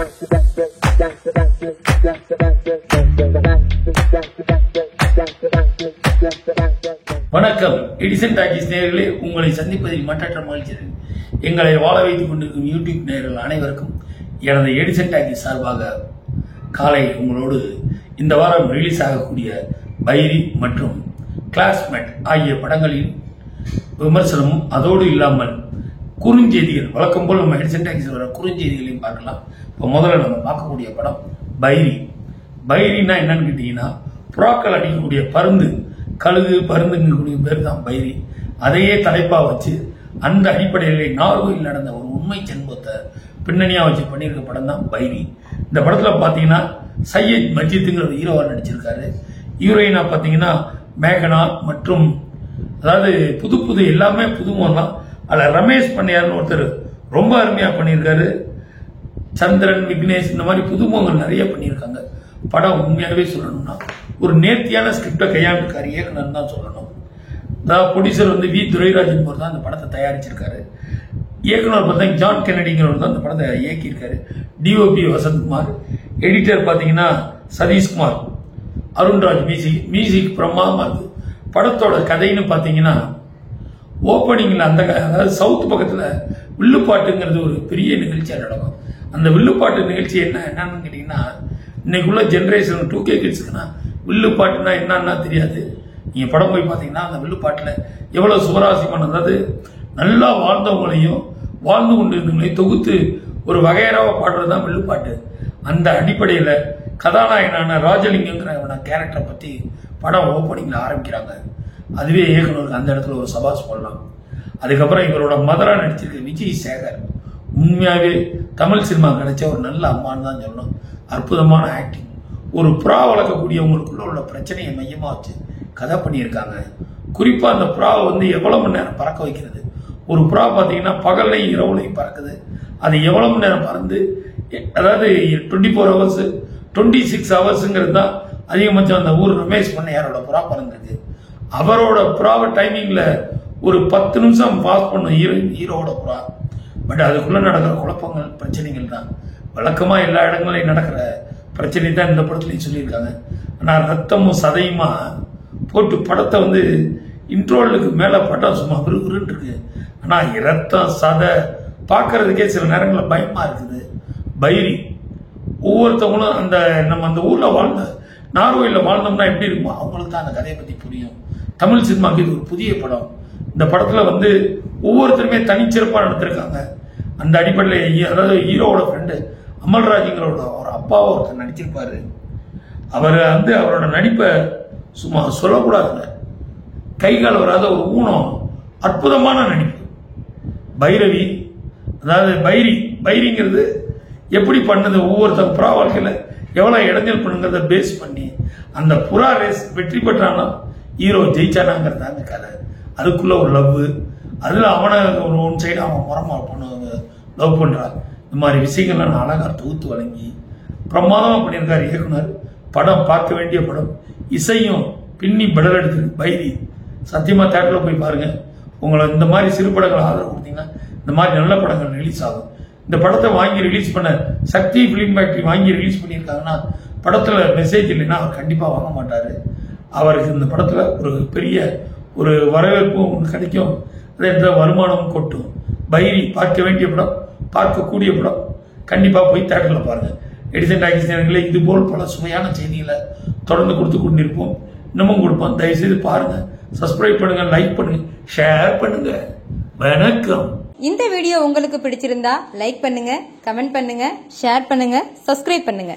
வணக்கம். Edison talkies நேயர்களே, உங்களை சந்திப்பதில் மற்றற்ற மகிழ்ச்சி. எங்களை வாழ வைத்துக் கொண்டிருக்கும் யூடியூப் நேயர்கள் அனைவருக்கும் எனது எடிசன் டாக்கீஸ் சார்பாக காலை உங்களோடு இந்த வாரம் ரிலீஸ் ஆகக்கூடிய பைரி மற்றும் கிளாஸ்மேட் ஆகிய படங்களின் விமர்சனமும் அதோடு இல்லாமல் குறுஞ்செய்திகள், வழக்கம் போல் நம்ம எடிசன் டாக்கீஸ் வர குறுஞ்செய்திகளையும் பார்க்கலாம். இப்போ முதல்ல நம்ம பார்க்கக்கூடிய படம் பைரி. பைரினா என்னன்னு கேட்டீங்கன்னா, புறாக்கள் அடிக்கக்கூடிய பருந்து, கழுகு பருந்துங்கக்கூடிய பேர் தான் பைரி. அதையே தலைப்பா வச்சு அந்த அடிப்படையில் நார்வேயில் நடந்த ஒரு உண்மை சம்பவத்தை பின்னணியா வச்சு பண்ணியிருக்க படம் தான் பைரி. இந்த படத்துல பாத்தீங்கன்னா சையத் மஜித்ங்கிற ஒரு ஹீரோவா நடிச்சிருக்காரு. ஹீரோயினா பாத்தீங்கன்னா மேகனா மற்றும் அதாவது புது புது எல்லாமே புதுமுகம்லாம். அதுல ரமேஷ் பண்ணையார்னு ஒருத்தர் ரொம்ப அருமையா பண்ணியிருக்காரு. சந்திரன், விக்னேஷ், இந்த மாதிரி புதுமுகங்கள் நிறைய பண்ணியிருக்காங்க. படம் உண்மையாகவே சொல்லணும்னா ஒரு நேர்த்தியான ஸ்கிரிப்டை கையாண்டிருக்காரு இயக்குனர் தான் சொல்லணும். ப்ரொடியூசர் வந்து வி துரைராஜன் போர் தான் அந்த படத்தை தயாரிச்சிருக்காரு. இயக்குனர் பார்த்தா ஜான் கென்னடிங்கிறவர் தான் அந்த படத்தை இயக்கியிருக்காரு. டிஓபி வசந்த்குமார், எடிட்டர் பார்த்தீங்கன்னா சதீஷ்குமார், அருண்ராஜ் மியூசிக் பிரமாதமா இருக்கு. படத்தோட கதைன்னு பார்த்தீங்கன்னா ஓப்பனிங்ல அதாவது சவுத் பக்கத்தில் வில்லுப்பாட்டுங்கிறது ஒரு பெரிய நிகழ்ச்சியாக நடக்கும். அந்த வில்லுப்பாட்டு நிகழ்ச்சி என்னன்னு கேட்டீங்கன்னா, இன்னைக்குள்ள ஜெனரேஷன் 2K கிட்ஸுக்குன்னா வில்லுப்பாட்டுனா என்னன்னா தெரியாது. நீங்க படம் போய் பார்த்தீங்கன்னா அந்த வில்லுப்பாட்டுல எவ்வளவு சுவராசியமான, அதாவது நல்லா வாழ்ந்தவங்களையும் வாழ்ந்து கொண்டிருந்தவங்களையும் தொகுத்து ஒரு வகையறாவ பாடுறதுதான் வில்லுப்பாட்டு. அந்த அடிப்படையில கதாநாயகனான ராஜலிங்கங்கிற கேரக்டரை பத்தி படம் ஓப்பனிங்ல ஆரம்பிக்கிறாங்க. அதுவே இயக்குனருக்கு அந்த இடத்துல ஒரு சபாஸ் போடலாம். அதுக்கப்புறம் இவரோட மதரா நடிச்சிருக்க விஜய் சேகர் உண்மையாவே தமிழ் சினிமா கிடைச்ச ஒரு நல்ல அம்மான்னு தான் சொல்லணும். அற்புதமான ஆக்டிங். ஒரு புறா வளர்க்கக்கூடியவங்களுக்குள்ள உள்ள பிரச்சனையை மையமா வச்சு கதை பண்ணியிருக்காங்க. குறிப்பா அந்த புறாவை வந்து எவ்வளவு மணி நேரம் பறக்க வைக்கிறது. ஒரு புறா பார்த்தீங்கன்னா பகல்லையும் இரவுலையும் பறக்குது. அது எவ்வளவு மணி நேரம் பறந்து, அதாவது 24 hours 26 hours தான் அதிகபட்சம் அந்த ஊர் ரமேஷ் பண்ணையாரோட புறா பறந்துருக்கு. அவரோட புறாவை டைமிங்ல ஒரு 10 நிமிஷம் பாஸ் பண்ணும் ஹீரோவோட புறா. பட் அதுக்குள்ள நடக்கிற குழப்பங்கள், பிரச்சனைகள் தான் வழக்கமா எல்லா இடங்களையும் நடக்கிற பிரச்சனை தான் இந்த படத்துலையும் சொல்லியிருக்காங்க. ஆனா ரத்தமும் சதையுமா போட்டு படத்தை வந்து இன்ட்ரோலுக்கு மேல படம் சும்மா விறுவிறுன்னு இருக்கு. ஆனா ரத்தம் சதை பார்க்கறதுக்கே சில நேரங்களில் பயமா இருக்குது. பைரி ஒவ்வொருத்தவங்களும் அந்த நம்ம அந்த ஊர்ல வாழ்ந்த நார்வேயில் வாழ்ந்தோம்னா எப்படி இருக்குமோ அவங்களுக்கு தான் அந்த கதையை பத்தி புரியும். தமிழ் சினிமாக்கு இது ஒரு புதிய படம். இந்த படத்துல வந்து ஒவ்வொருத்தருமே தனிச்சிறப்பா நடத்திருக்காங்க. அந்த அடிப்படையில் அதாவது ஹீரோவோட ஃப்ரெண்டு அமல்ராஜுங்களோட ஒரு அப்பாவை ஒருத்தர் நடிச்சிருப்பாரு. அவர் வந்து அவரோட நடிப்பை சும்மா சொல்லக்கூடாதுங்க, கைகால் வராத ஒரு ஊனம், அற்புதமான நடிப்பு. பைரவி, அதாவது பைரிங்கிறது எப்படி பண்ணது, ஒவ்வொருத்தர் புறா வாழ்க்கையில் எவ்வளவு இடைஞ்சல் பண்ணுங்கிறத பேஸ் பண்ணி அந்த புறா ரேஸ் வெற்றி பெற்றானா ஹீரோ ஜெயிச்சானாங்கிறதாங்க கதை. அதுக்குள்ள ஒரு லவ், அதுல அவனை ஒரு ஒன் சைடு அவன் முறமா பண்ணுவாங்க, லவ் பண்றான். இந்த மாதிரி விஷயங்கள்லாம் நான் அழகா தொகுத்து வழங்கி பிரமாதமா பண்ணியிருக்காரு இயக்குனர். படம் பார்க்க வேண்டிய படம். இசையும் பின்னி பெடல் எடுத்து பைரி சத்தியமா தேட்டர்ல போய் பாருங்க. உங்களை இந்த மாதிரி சிறு படங்கள் ஆதரவு கொடுத்தீங்கன்னா இந்த மாதிரி நல்ல படங்கள் ரிலீஸ் ஆகும். இந்த படத்தை வாங்கி ரிலீஸ் பண்ண சக்தி பிலிம் ஃபேக்டரி வாங்கி ரிலீஸ் பண்ணியிருக்காங்கன்னா படத்துல மெசேஜ் இல்லைன்னா அவர் கண்டிப்பா வாங்க மாட்டாரு. அவருக்கு இந்த படத்துல ஒரு பெரிய ஒரு வரவேற்பும் கிடைக்கும், அதே வருமானமும் கொட்டும். பைரி பார்க்க வேண்டிய படம், பார்க்கக்கூடிய படம். கண்டிப்பா போய் தேட்டர்ல பாருங்க. எடிசன் டாக்கீஸ் நேயர்களே, இது போல் பல சுவையான செய்திகளை தொடர்ந்து கொடுத்து கொண்டிருப்போம், இன்னமும் கொடுப்போம். தயவுசெய்து பாருங்க, சப்ஸ்கிரைப் பண்ணுங்க, லைக் பண்ணுங்க, ஷேர் பண்ணுங்க. வணக்கம். இந்த வீடியோ உங்களுக்கு பிடிச்சிருந்தா லைக் பண்ணுங்க, கமெண்ட் பண்ணுங்க, ஷேர் பண்ணுங்க, சப்ஸ்கிரைப் பண்ணுங்க.